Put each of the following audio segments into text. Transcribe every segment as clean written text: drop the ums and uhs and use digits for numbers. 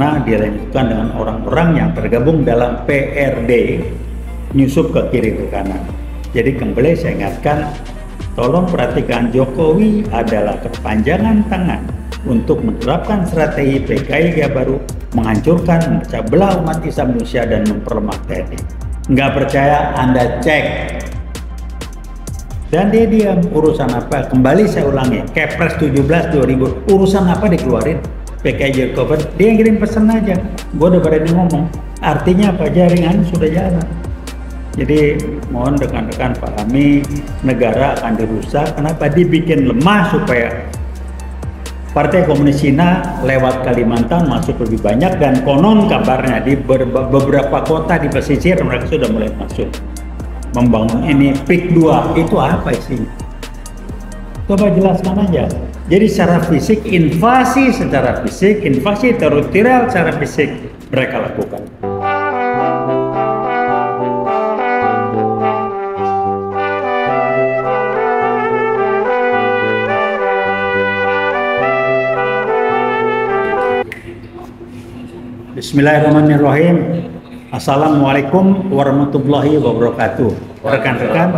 sana dilanjutkan dengan orang-orang yang tergabung dalam PRD, nyusup ke kiri ke kanan. Jadi kembali saya ingatkan, tolong perhatikan, Jokowi adalah kepanjangan tangan untuk menerapkan strategi PKI Gaya Baru, menghancurkan, memecah belah umat Islam Indonesia dan memperlemah TNI. Nggak percaya, Anda cek. Dan dia diam. Urusan apa? Kembali saya ulangi, Kepres 17 2000, urusan apa dikeluarin? PKI Jokowi, dia yang kirim pesan aja. Gue udah berani ngomong. Artinya apa? Jaringan sudah jalan. Jadi mohon rekan-rekan pahami, negara akan dirusak. Kenapa? Dibikin lemah supaya Partai Komunis Cina lewat Kalimantan masuk lebih banyak, dan konon kabarnya di beberapa kota di pesisir mereka sudah mulai masuk membangun ini PIK 2. Itu apa sih? Coba jelaskan aja. Jadi secara fisik, invasi secara fisik, invasi teritorial secara fisik mereka lakukan. Bismillahirrahmanirrahim. Assalamualaikum warahmatullahi wabarakatuh. Rekan-rekan,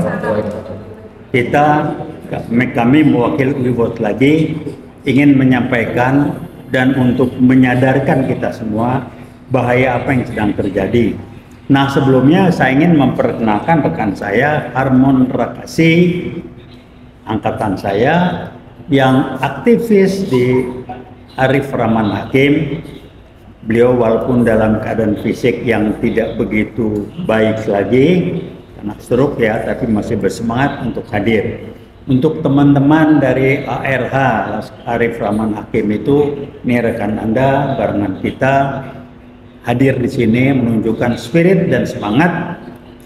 kami mewakili UIBOT lagi ingin menyampaikan dan untuk menyadarkan kita semua bahaya apa yang sedang terjadi. Nah, sebelumnya saya ingin memperkenalkan rekan saya, Harmon Rakasi, angkatan saya yang aktivis di Arif Rahman Hakim. Beliau walaupun dalam keadaan fisik yang tidak begitu baik lagi karena stroke ya, tapi masih bersemangat untuk hadir. Untuk teman-teman dari ARH Arif Rahman Hakim itu, ini rekan Anda, barengan kita hadir di sini menunjukkan spirit dan semangat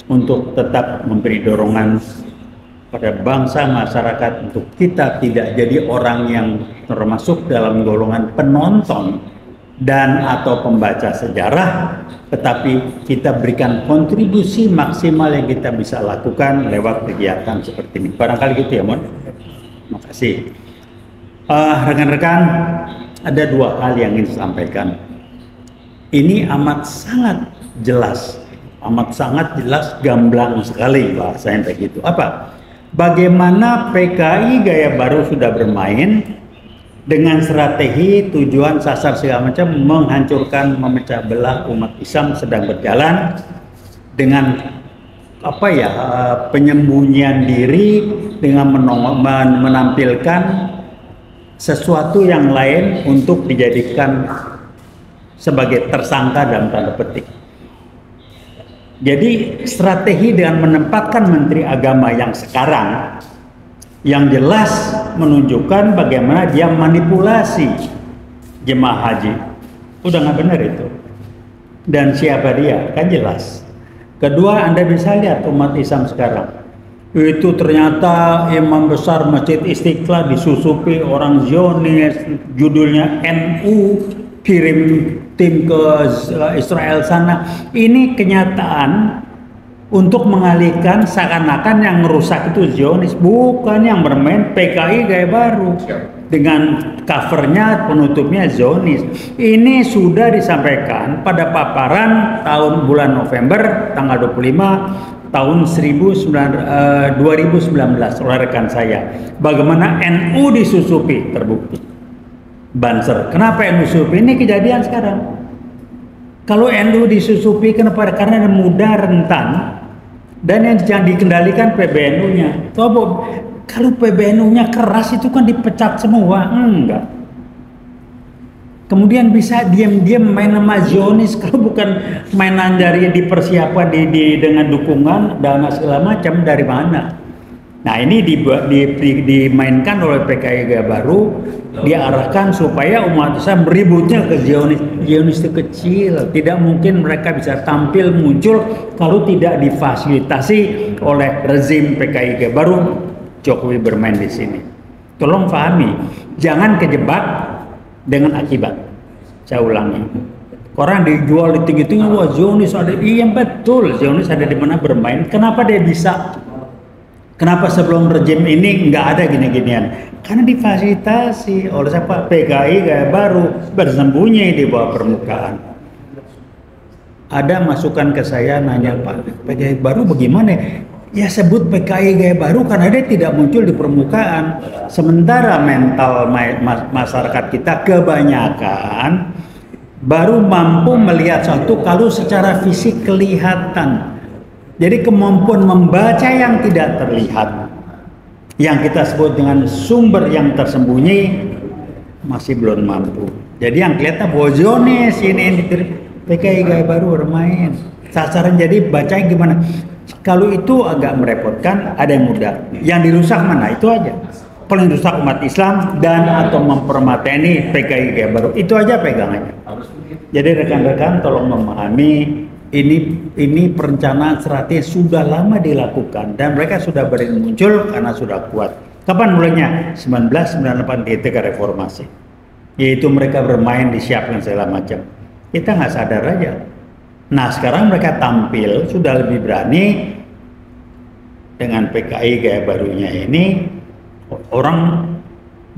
untuk tetap memberi dorongan pada bangsa masyarakat untuk kita tidak jadi orang yang termasuk dalam golongan penonton dan atau pembaca sejarah, tetapi kita berikan kontribusi maksimal yang kita bisa lakukan lewat kegiatan seperti ini. Barangkali gitu ya, Mon. Makasih. Rekan-rekan, ada dua hal yang ingin saya sampaikan. Ini amat sangat jelas, gamblang sekali bahasanya begitu. Apa? Bagaimana PKI Gaya Baru sudah bermain dengan strategi, tujuan, sasar segala macam, menghancurkan, memecah belah umat Islam sedang berjalan dengan penyembunyian diri, dengan menampilkan sesuatu yang lain untuk dijadikan sebagai tersangka dalam tanda petik. Jadi strategi dengan menempatkan Menteri Agama yang sekarang yang jelas menunjukkan bagaimana dia manipulasi jemaah haji. Udah nggak benar itu. Dan siapa dia? Kan jelas. Kedua, Anda bisa lihat umat Islam sekarang. Itu ternyata imam besar Masjid Istiqlal disusupi orang Zionis, judulnya NU, kirim tim ke Israel sana. Ini kenyataan untuk mengalihkan seakan-akan yang merusak itu Zionis, bukan yang bermain PKI Gaya Baru dengan covernya, penutupnya Zionis. Ini sudah disampaikan pada paparan bulan November tanggal 25 tahun 2019 oleh rekan saya. Bagaimana NU disusupi, terbukti. Banser. Kenapa NU disusupi? Ini kejadian sekarang. Kalau NU disusupi, kenapa? Karena mudah, rentan, dan yang dikendalikan PBNU-nya. Coba, kalau PBNU-nya keras itu kan dipecat semua. Enggak. Kemudian bisa diam-diam main sama Zionis, kalau bukan mainan dari dipersiapkan dengan dukungan dana segala macam, dari mana? Nah, ini dimainkan oleh PKI Gaya Baru, diarahkan supaya umat Islam beributnya ke Zionis. Zionis itu kecil, tidak mungkin mereka bisa tampil muncul kalau tidak difasilitasi oleh rezim PKI Gaya Baru. Jokowi bermain di sini. Tolong pahami, jangan kejebak dengan akibat. Saya ulangi. Orang dijual di tinggi-tinggi, wah Zionis ada. Iya betul, Zionis ada di mana bermain. Kenapa dia bisa? Kenapa sebelum rejim ini nggak ada gini-ginian? Karena difasilitasi oleh siapa? PKI Gaya Baru bersembunyi di bawah permukaan. Ada masukan ke saya nanya, Pak, PKI Baru bagaimana? Ya sebut PKI Gaya Baru karena dia tidak muncul di permukaan. Sementara mental masyarakat kita kebanyakan baru mampu melihat sesuatu kalau secara fisik kelihatan. Jadi kemampuan membaca yang tidak terlihat, yang kita sebut dengan sumber yang tersembunyi, masih belum mampu. Jadi yang kelihatan Zionis ini PKI Gaya Baru bermain. Sasaran jadi bacanya gimana? Kalau itu agak merepotkan, ada yang mudah. Yang dirusak mana? Itu aja. Kalau yang dirusak umat Islam dan atau mempermateni PKI Gaya Baru, itu aja pegangannya. Jadi rekan-rekan tolong memahami ini perencanaan strategi sudah lama dilakukan dan mereka sudah muncul karena sudah kuat. Kapan mulainya? 1998 ketika reformasi. Yaitu mereka bermain, disiapkan segala macam. Kita nggak sadar aja. Nah sekarang mereka tampil sudah lebih berani dengan PKI Gaya Barunya ini. Orang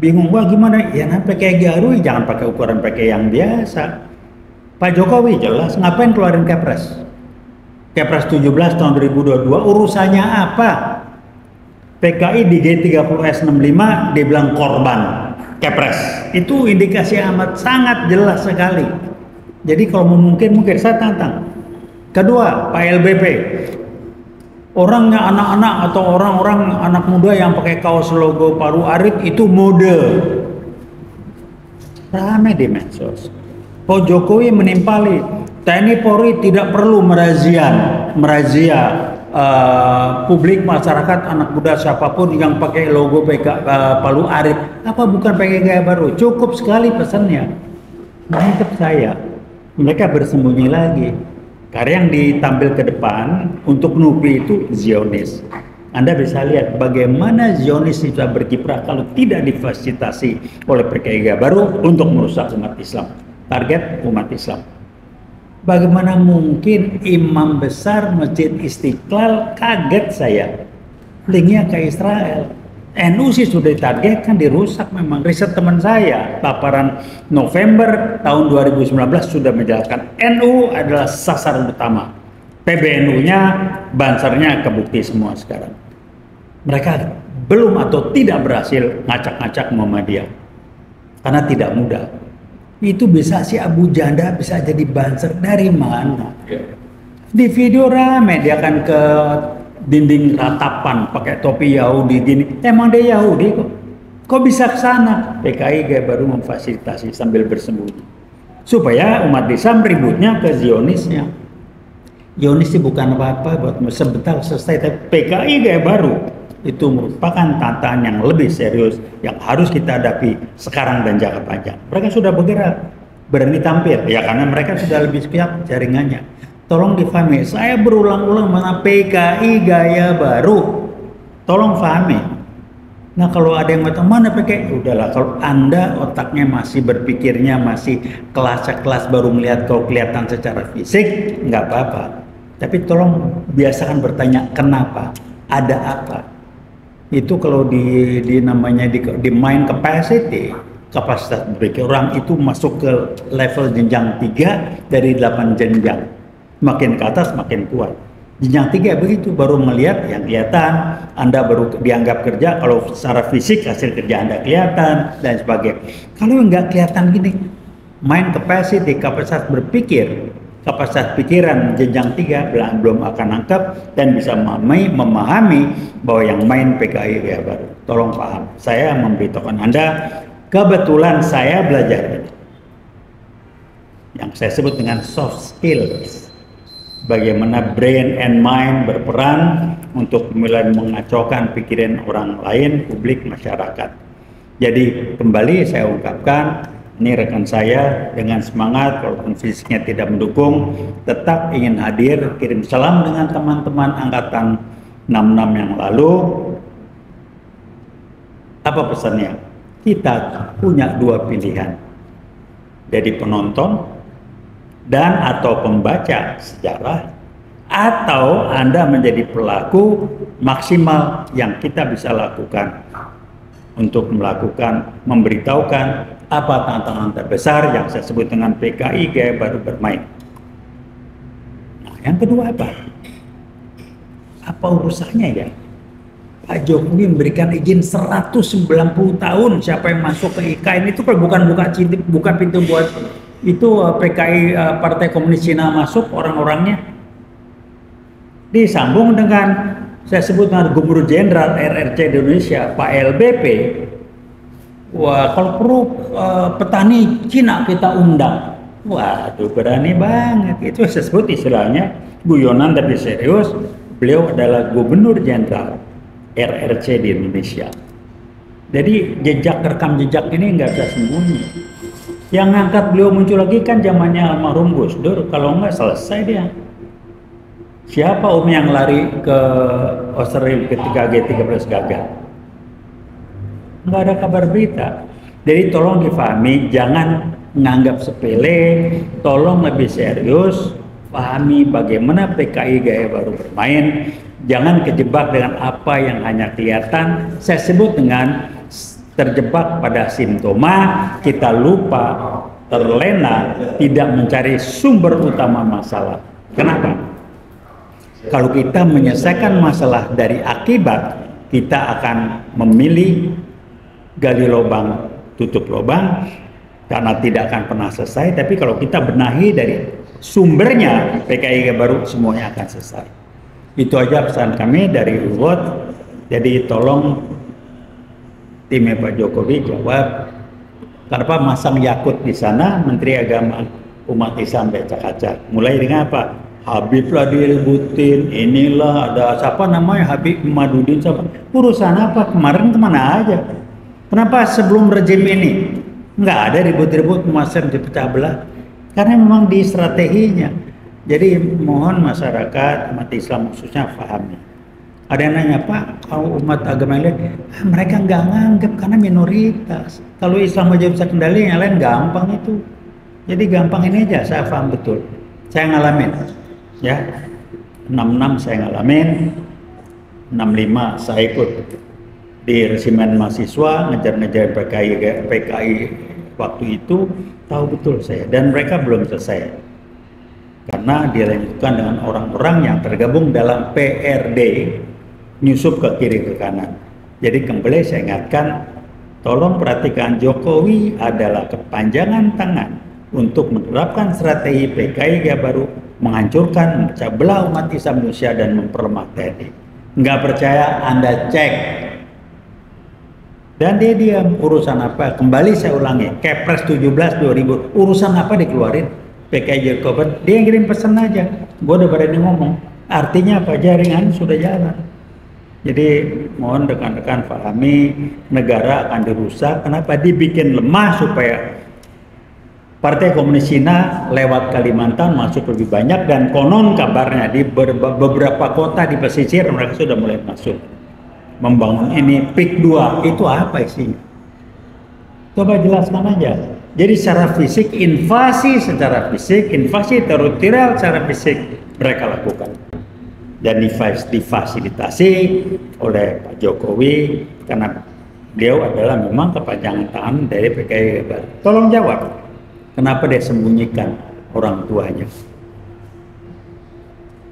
bingung, wah gimana? Ya nah PKI Gaya Baru jangan pakai ukuran PKI yang biasa. Pak Jokowi jelas ngapain keluarin Kepres? Kepres 17 tahun 2022 urusannya apa? PKI di G30S65 dibilang korban Kepres. Itu indikasi amat sangat jelas sekali. Jadi kalau mungkin saya tantang. Kedua, Pak LBP. Orangnya anak-anak atau orang-orang anak muda yang pakai kaos logo Palu Arit itu mode. Rame di medsos. Pak Jokowi menimpali TNI Polri tidak perlu merazia publik masyarakat anak muda siapapun yang pakai logo Palu Arit. Apa bukan pakai Gaya Baru? Cukup sekali pesannya. Mantap saya. Mereka bersembunyi lagi. Karena yang ditampil ke depan untuk nupi itu Zionis. Anda bisa lihat bagaimana Zionis bisa berkiprah kalau tidak difasilitasi oleh PKI Gaya Baru untuk merusak umat Islam. Target umat Islam. Bagaimana mungkin imam besar Masjid Istiqlal, kaget saya, linknya ke Israel. NU sih sudah ditargetkan, dirusak memang. Riset teman saya, paparan November tahun 2019 sudah menjelaskan NU adalah sasaran utama. PBNU-nya, bansarnya kebukti semua sekarang. Mereka belum atau tidak berhasil ngacak-ngacak Muhammadiyah. Karena tidak mudah. Itu bisa si Abu Janda bisa jadi banser dari mana? Di video rame dia akan ke dinding ratapan pakai topi Yahudi gini. Emang dia Yahudi kok. Kok bisa ke sana? PKI Gaya Baru memfasilitasi sambil bersembunyi. Supaya umat Islam ributnya ke Zionisnya. Zionis itu bukan apa-apa buat sebentar selesai. Tapi PKI Gaya Baru itu merupakan tantangan yang lebih serius yang harus kita hadapi sekarang dan jangka panjang. Mereka sudah bergerak, berani tampil, ya karena mereka sudah lebih siap jaringannya. Tolong difahami, saya berulang-ulang mana PKI Gaya Baru. Tolong pahami. Nah kalau ada yang macam mana PKI, udahlah. Kalau Anda otaknya masih berpikirnya masih kelas baru melihat kalau kelihatan secara fisik, nggak apa-apa. Tapi tolong biasakan bertanya kenapa, ada apa. Itu kalau di namanya di mind capacity, kapasitas berpikir orang itu masuk ke level jenjang 3 dari 8 jenjang. Makin ke atas makin kuat. Jenjang 3 begitu, baru melihat yang kelihatan, Anda baru dianggap kerja, kalau secara fisik hasil kerja Anda kelihatan dan sebagainya. Kalau nggak kelihatan gini, mind capacity, kapasitas berpikir, kapasitas pikiran jenjang 3 belum akan nangkep dan bisa memahami bahwa yang main PKI Gaya Baru. Tolong paham. Saya memberitahukan Anda, kebetulan saya belajar ini. Yang saya sebut dengan soft skills. Bagaimana brain and mind berperan untuk mulai mengacaukan pikiran orang lain, publik, masyarakat. Jadi kembali saya ungkapkan, ini rekan saya dengan semangat, walaupun fisiknya tidak mendukung, tetap ingin hadir, kirim salam dengan teman-teman angkatan 66 yang lalu. Apa pesannya? Kita punya dua pilihan. Jadi penonton dan atau pembaca sejarah, atau Anda menjadi pelaku maksimal yang kita bisa lakukan untuk memberitahukan apa tantangan terbesar yang saya sebut dengan PKI gaya baru bermain. Nah, yang kedua apa? Apa urusannya ya? Pak Jokowi memberikan izin 190 tahun siapa yang masuk ke IKN itu kalau bukan pintu buat itu PKI Partai Komunis Cina masuk orang-orangnya. Disambung dengan saya sebut dengan Gubernur Jenderal RRC di Indonesia Pak LBP. Wah, kalau perlu petani Cina kita undang. Waduh, berani banget. Itu saya sebut istilahnya guyonan tapi serius. Beliau adalah Gubernur Jenderal RRC di Indonesia. Jadi rekam jejak ini nggak bisa sembunyi. Yang ngangkat beliau muncul lagi kan zamannya almarhum Gus Dur. Kalau nggak selesai dia. Siapa yang lari ke Australia ketika G13 gagal? Nggak ada kabar berita. Jadi tolong difahami, jangan menganggap sepele, tolong lebih serius, pahami bagaimana PKI gaya baru bermain, jangan kejebak dengan apa yang hanya kelihatan. Saya sebut dengan terjebak pada simptoma, kita lupa, terlena, tidak mencari sumber utama masalah. Kenapa? Kalau kita menyelesaikan masalah dari akibat, kita akan memilih gali lubang, tutup lubang, karena tidak akan pernah selesai. Tapi kalau kita benahi dari sumbernya, PKI baru semuanya akan selesai. Itu aja pesan kami dari UWOT. Jadi tolong timnya Pak Jokowi jawab, kenapa masang Yakut di sana, Menteri Agama umat Islam becak-acak. Mulai dengan apa? Habib lah diributin, inilah ada siapa namanya Habib Madudin siapa? Urusan apa? Kemarin kemana aja? Kenapa sebelum rejim ini nggak ada ribut-ribut Muslim dipecah belah? Karena memang di strateginya. Jadi mohon masyarakat umat Islam khususnya pahami. Ada yang nanya, Pak, kalau umat agama lain, mereka nggak nganggap karena minoritas. Kalau Islam aja bisa kendali, yang lain gampang itu. Jadi gampang ini aja, saya paham betul. Saya ngalamin. Ya, 66 saya ngalamin, 65 saya ikut di resimen mahasiswa ngejar-ngejar PKI waktu itu, tahu betul saya, dan mereka belum selesai karena dilanjutkan dengan orang-orang yang tergabung dalam PRD nyusup ke kiri ke kanan. Jadi kembali saya ingatkan, tolong perhatikan, Jokowi adalah kepanjangan tangan untuk menerapkan strategi PKI gaya baru, menghancurkan, memecah belah umat Islam Indonesia dan memperlemah TNI. Nggak percaya, Anda cek. Dan dia diam. Urusan apa? Kembali saya ulangi, Kepres 17 2000, urusan apa dikeluarin? PKI Jokowi, dia yang kirim pesan aja. Gue udah berani ngomong. Artinya apa? Jaringan sudah jalan. Jadi mohon rekan-rekan pahami, negara akan dirusak. Kenapa? Dibikin lemah supaya Partai Komunis Cina lewat Kalimantan masuk lebih banyak, dan konon kabarnya di beberapa kota di pesisir mereka sudah mulai masuk membangun ini PIK 2. Itu apa isinya? Coba jelaskan aja. Jadi secara fisik, invasi secara fisik, invasi teritorial secara fisik mereka lakukan, dan difasilitasi oleh Pak Jokowi karena beliau adalah memang kepanjangan tangan dari PKI Baru. Tolong jawab. Kenapa dia sembunyikan orang tuanya?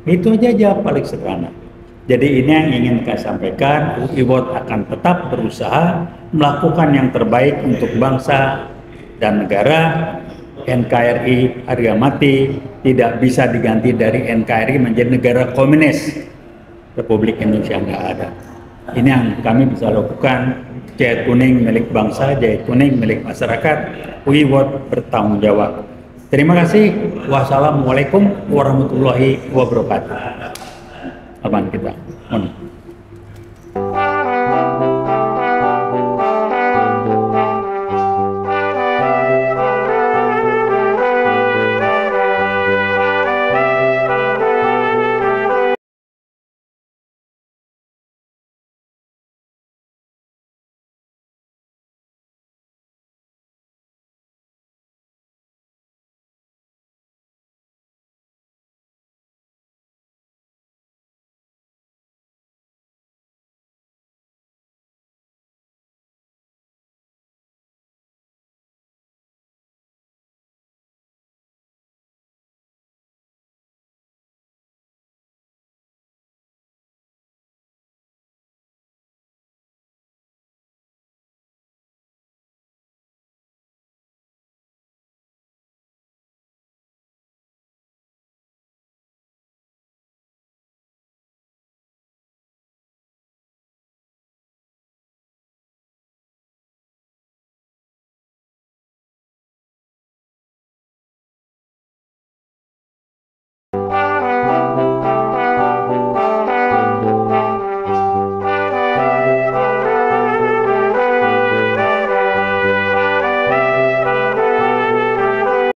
Itu aja jawab paling sederhana. Jadi ini yang ingin saya sampaikan, UIWOT akan tetap berusaha melakukan yang terbaik untuk bangsa dan negara. NKRI harga mati, tidak bisa diganti dari NKRI menjadi negara komunis. Republik Indonesia nggak ada. Ini yang kami bisa lakukan. Jahit kuning milik bangsa, jahit kuning milik masyarakat. UIWOT bertanggung jawab. Terima kasih. Wassalamualaikum warahmatullahi wabarakatuh. Aman kita.